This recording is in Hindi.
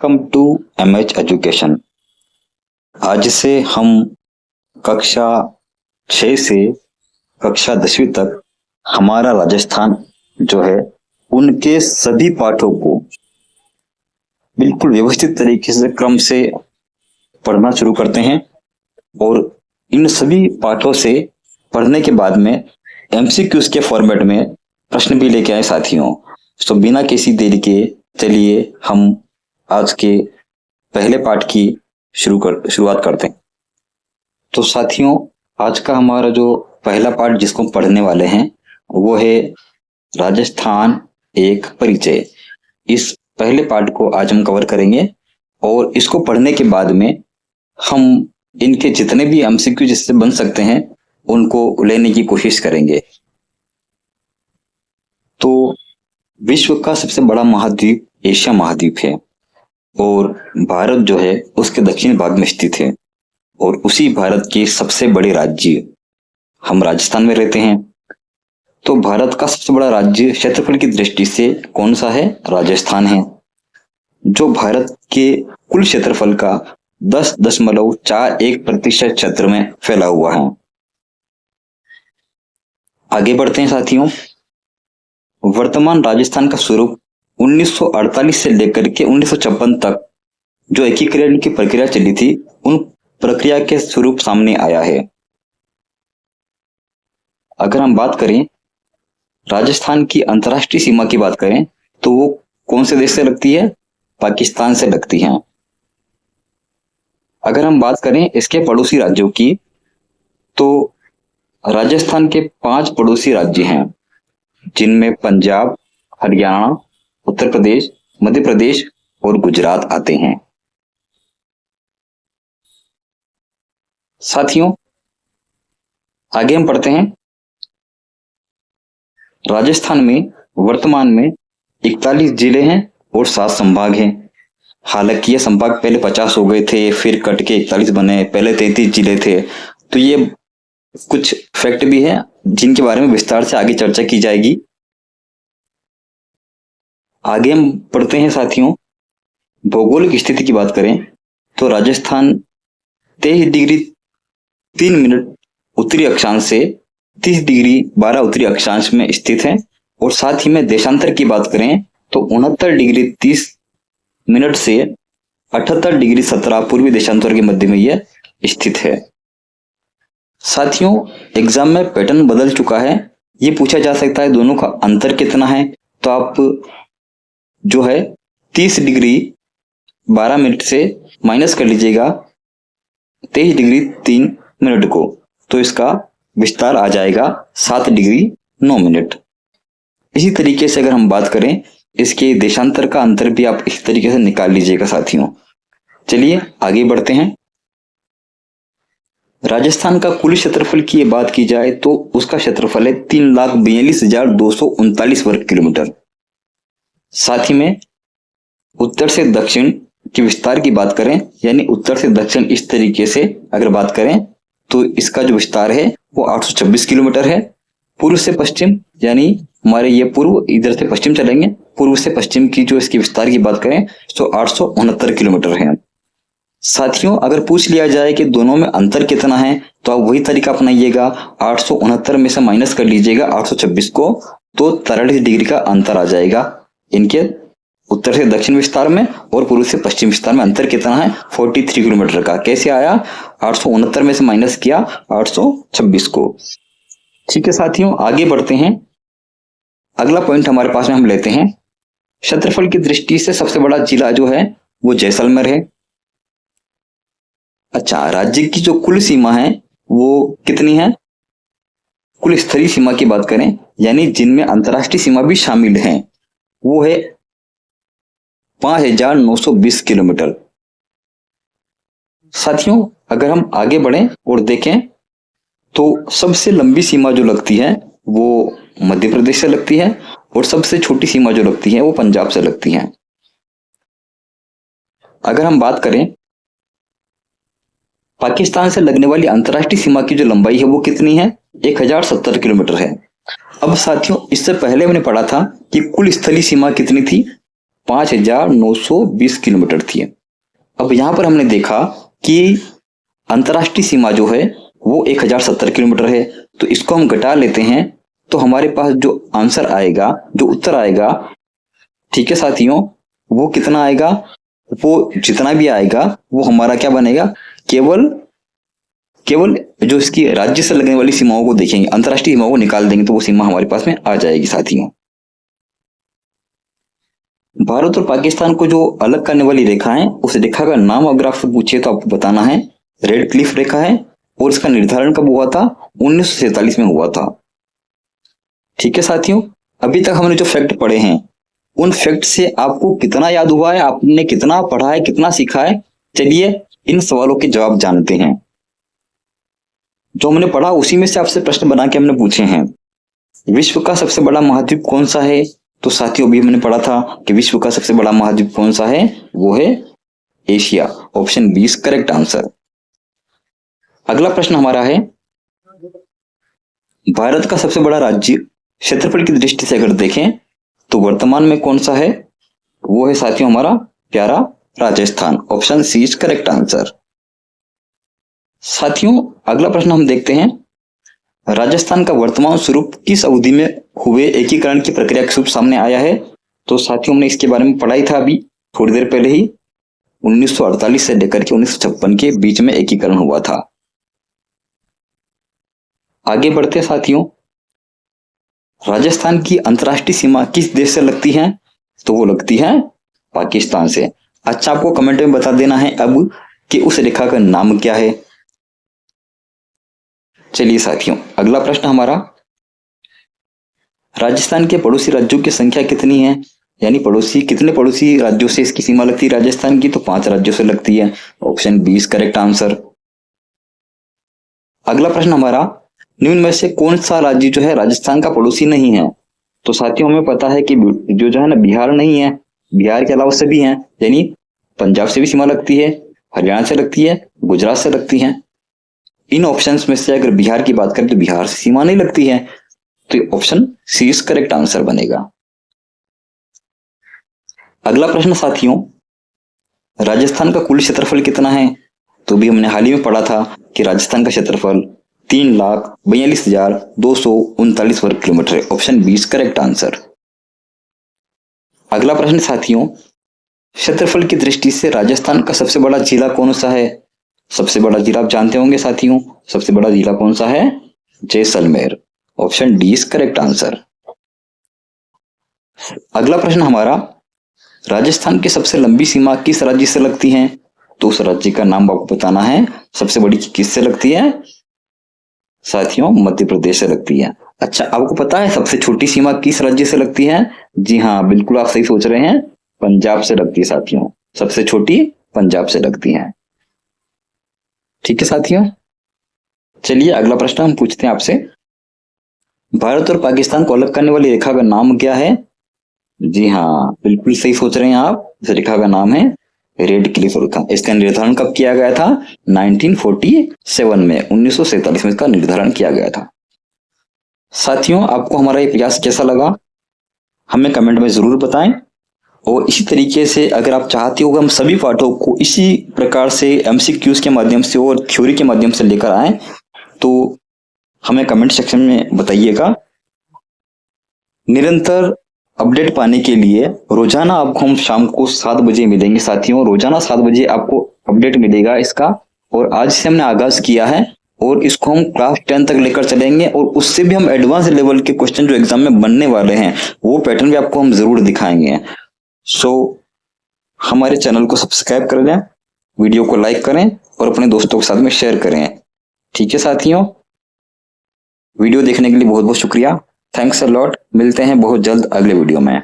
Welcome to MH education. आज से हम कक्षा 6 से कक्षा 10वीं तक हमारा राजस्थान जो है उनके सभी पाठों को बिल्कुल व्यवस्थित तरीके से क्रम से पढ़ना शुरू करते हैं और इन सभी पाठों से पढ़ने के बाद में एमसीक्यूज के फॉर्मेट में प्रश्न भी लेके आए साथियों। तो बिना किसी देरी के चलिए हम आज के पहले पाठ की शुरुआत करते हैं। तो साथियों, आज का हमारा जो पहला पाठ जिसको पढ़ने वाले हैं वो है राजस्थान एक परिचय। इस पहले पाठ को आज हम कवर करेंगे और इसको पढ़ने के बाद में हम इनके जितने भी एमसीक्यू जिससे बन सकते हैं उनको लेने की कोशिश करेंगे। तो विश्व का सबसे बड़ा महाद्वीप एशिया महाद्वीप है और भारत जो है उसके दक्षिण भाग में स्थित है और उसी भारत के सबसे बड़े राज्य हम राजस्थान में रहते हैं। तो भारत का सबसे बड़ा राज्य क्षेत्रफल की दृष्टि से कौन सा है? राजस्थान है, जो भारत के कुल क्षेत्रफल का 10.41% क्षेत्र में फैला हुआ है। आगे बढ़ते हैं साथियों। वर्तमान राजस्थान का स्वरूप 1948 से लेकर के 1956 तक जो एकीकरण की प्रक्रिया चली थी उन प्रक्रिया के स्वरूप सामने आया है। अगर हम बात करें राजस्थान की अंतर्राष्ट्रीय सीमा की बात करें तो वो कौन से देश से लगती है? पाकिस्तान से लगती है। अगर हम बात करें इसके पड़ोसी राज्यों की तो राजस्थान के 5 पड़ोसी राज्य हैं जिनमें पंजाब, हरियाणा, उत्तर प्रदेश, मध्य प्रदेश और गुजरात आते हैं। साथियों, आगे हम पढ़ते हैं। राजस्थान में वर्तमान में 41 जिले हैं और 7 संभाग हैं। हालांकि ये संभाग पहले 50 हो गए थे, फिर कट के 41 बने, पहले 33 जिले थे। तो ये कुछ फैक्ट भी है जिनके बारे में विस्तार से आगे चर्चा की जाएगी। आगे हम पढ़ते हैं साथियों। भौगोलिक स्थिति की बात करें तो राजस्थान 23 डिग्री 3 मिनट उत्तरी अक्षांश से 30 डिग्री 12 उत्तरी अक्षांश में स्थित है और साथ ही में देशांतर की बात करें तो 69 डिग्री 30 मिनट से 78 डिग्री 17 पूर्वी देशांतर के मध्य में यह स्थित है। साथियों, एग्जाम में पैटर्न बदल चुका है। ये पूछा जा सकता है दोनों का अंतर कितना है, तो आप जो है 30 डिग्री 12 मिनट से माइनस कर लीजिएगा 23 डिग्री 3 मिनट को, तो इसका विस्तार आ जाएगा 7 डिग्री 9 मिनट। इसी तरीके से अगर हम बात करें इसके देशांतर का अंतर भी आप इस तरीके से निकाल लीजिएगा साथियों। चलिए आगे बढ़ते हैं। राजस्थान का कुल क्षेत्रफल की ये बात की जाए तो उसका क्षेत्रफल है 3,42,239 वर्ग किलोमीटर। साथ ही में उत्तर से दक्षिण के विस्तार की बात करें, यानी उत्तर से दक्षिण इस तरीके से अगर बात करें तो इसका जो विस्तार है वो 826 किलोमीटर है। पूर्व से पश्चिम, यानी हमारे ये पूर्व इधर से पश्चिम चलेंगे, पूर्व से पश्चिम की जो इसकी विस्तार की बात करें तो 869 किलोमीटर है। साथियों, अगर पूछ लिया जाए कि दोनों में अंतर कितना है तो आप वही तरीका अपनाइएगा। 869 में से माइनस कर लीजिएगा 826 को, तो 43 डिग्री का अंतर आ जाएगा इनके उत्तर से दक्षिण विस्तार में और पूर्व से पश्चिम विस्तार में। अंतर कितना है? 43 किलोमीटर का। कैसे आया? 869 में से माइनस किया 826 को। ठीक है साथियों, आगे बढ़ते हैं। अगला पॉइंट हमारे पास में हम लेते हैं, क्षेत्रफल की दृष्टि से सबसे बड़ा जिला जो है वो जैसलमेर है। अच्छा, राज्य की जो कुल सीमा है वो कितनी है? कुल स्थलीय सीमा की बात करें, यानी जिनमें अंतर्राष्ट्रीय सीमा भी शामिल है, वो है 5,920 किलोमीटर। साथियों, अगर हम आगे बढ़ें और देखें तो सबसे लंबी सीमा जो लगती है वो मध्य प्रदेश से लगती है और सबसे छोटी सीमा जो लगती है वो पंजाब से लगती है। अगर हम बात करें पाकिस्तान से लगने वाली अंतर्राष्ट्रीय सीमा की जो लंबाई है वो कितनी है? 1070 किलोमीटर है। अब साथियों, इससे पहले मैंने पढ़ा था कि कुल स्थलीय सीमा कितनी थी? 5,920 किलोमीटर थी। अब यहाँ पर हमने देखा कि अंतर्राष्ट्रीय सीमा जो है वो 1,070 किलोमीटर है, तो इसको हम घटा लेते हैं तो हमारे पास जो आंसर आएगा, जो उत्तर आएगा, ठीक है साथियों, वो कितना आएगा, वो जितना भी आएगा वो हमारा क्या बनेगा, केवल केवल जो इसकी राज्य से लगने वाली सीमाओं को देखेंगे, अंतर्राष्ट्रीय सीमाओं को निकाल देंगे तो वो सीमा हमारे पास में आ जाएगी साथियों। भारत और पाकिस्तान को जो अलग करने वाली रेखा है, उस रेखा का नाम अगर आपसे पूछे तो आपको बताना है रेड क्लिफ रेखा है, और इसका निर्धारण कब हुआ था, 1947 में हुआ था। ठीक है साथियों, अभी तक हमने जो फैक्ट पढ़े हैं उन फैक्ट से आपको कितना याद हुआ है, आपने कितना पढ़ा है, कितना सीखा है, चलिए इन सवालों के जवाब जानते हैं। जो हमने पढ़ा उसी में से आपसे प्रश्न बना के हमने पूछे हैं। विश्व का सबसे बड़ा महाद्वीप कौन सा है, तो साथियों अभी हमने पढ़ा था कि विश्व का सबसे बड़ा महाद्वीप कौन सा है, वो है एशिया। Option 20 correct answer. अगला प्रश्न हमारा है, भारत का सबसे बड़ा राज्य क्षेत्रफल की दृष्टि से अगर देखें तो वर्तमान में कौन सा है, वो है साथियों हमारा प्यारा Rajasthan. Option C is correct answer. साथियों अगला प्रश्न हम देखते हैं, राजस्थान का वर्तमान स्वरूप किस अवधि में हुए एकीकरण की प्रक्रिया के स्वरूप सामने आया है, तो साथियों हमने इसके बारे में पढ़ा ही था अभी थोड़ी देर पहले ही, 1948 से लेकर के 1956 के बीच में एकीकरण हुआ था। आगे बढ़ते साथियों, राजस्थान की अंतर्राष्ट्रीय सीमा किस देश से लगती है, तो वो लगती है पाकिस्तान से। अच्छा, आपको कमेंट में बता देना है अब कि उस रेखा का नाम क्या है। चलिए साथियों अगला प्रश्न हमारा, राजस्थान के पड़ोसी राज्यों की संख्या कितनी है, यानी कितने पड़ोसी राज्यों से इसकी सीमा लगती है राजस्थान की, तो 5 राज्यों से लगती है। Option 20 correct answer. अगला प्रश्न हमारा, निम्न में से कौन सा राज्य जो है राजस्थान का पड़ोसी नहीं है, तो साथियों हमें पता है कि जो है ना बिहार नहीं है, बिहार के अलावा सभी हैं, यानी पंजाब से भी सीमा लगती है, हरियाणा से लगती है, गुजरात से लगती है। इन ऑप्शंस में से अगर बिहार की बात करें तो बिहार से सीमा नहीं लगती है, तो option C is correct answer बनेगा। अगला प्रश्न साथियों, राजस्थान का कुल क्षेत्रफल कितना है, तो भी हमने हाल ही में पढ़ा था कि राजस्थान का क्षेत्रफल 3,42,239 वर्ग किलोमीटर है। Option 20 correct answer. अगला प्रश्न साथियों, क्षेत्रफल की दृष्टि से राजस्थान का सबसे बड़ा जिला कौन सा है, सबसे बड़ा जिला आप जानते होंगे साथियों, सबसे बड़ा जिला कौन सा है, Jaisalmer. Option D is correct answer. अगला प्रश्न हमारा, राजस्थान की सबसे लंबी सीमा किस राज्य से लगती है, तो उस राज्य का नाम आपको बताना है। सबसे बड़ी किससे लगती है साथियों, मध्य प्रदेश से लगती है। अच्छा, आपको पता है सबसे छोटी सीमा किस राज्य से लगती है, जी हाँ बिल्कुल आप सही सोच रहे हैं, पंजाब से लगती है साथियों, सबसे छोटी पंजाब से लगती है। ठीक है साथियों, चलिए अगला प्रश्न हम पूछते हैं आपसे, भारत और पाकिस्तान को अलग करने वाली रेखा का नाम क्या है, जी हाँ बिल्कुल सही सोच रहे हैं आप, इस रेखा का नाम है रेड क्लिफ रेखा। इसका निर्धारण कब किया गया था, 1947 में, 1947 में इसका निर्धारण किया गया था। साथियों आपको हमारा ये प्रयास कैसा लगा हमें कमेंट में जरूर बताएं, और इसी तरीके से अगर आप चाहते हो हम सभी पाठों को इसी प्रकार से एमसीक्यूज के माध्यम से और थ्योरी के माध्यम से लेकर आए तो हमें कमेंट सेक्शन में बताइएगा। निरंतर अपडेट पाने के लिए रोजाना आपको हम शाम को 7 बजे मिलेंगे साथियों, रोजाना 7 बजे आपको अपडेट मिलेगा इसका, और आज से हमने आगाज किया है और इसको हम क्लास 10 तक लेकर चलेंगे, और उससे भी हम एडवांस लेवल के क्वेश्चन जो एग्जाम में बनने वाले हैं वो पैटर्न भी आपको हम जरूर दिखाएंगे। सो हमारे चैनल को सब्सक्राइब कर लें, वीडियो को लाइक करें और अपने दोस्तों के साथ में शेयर करें। ठीक है साथियों, वीडियो देखने के लिए बहुत बहुत शुक्रिया, थैंक्स अ लॉट। मिलते हैं बहुत जल्द अगले वीडियो में।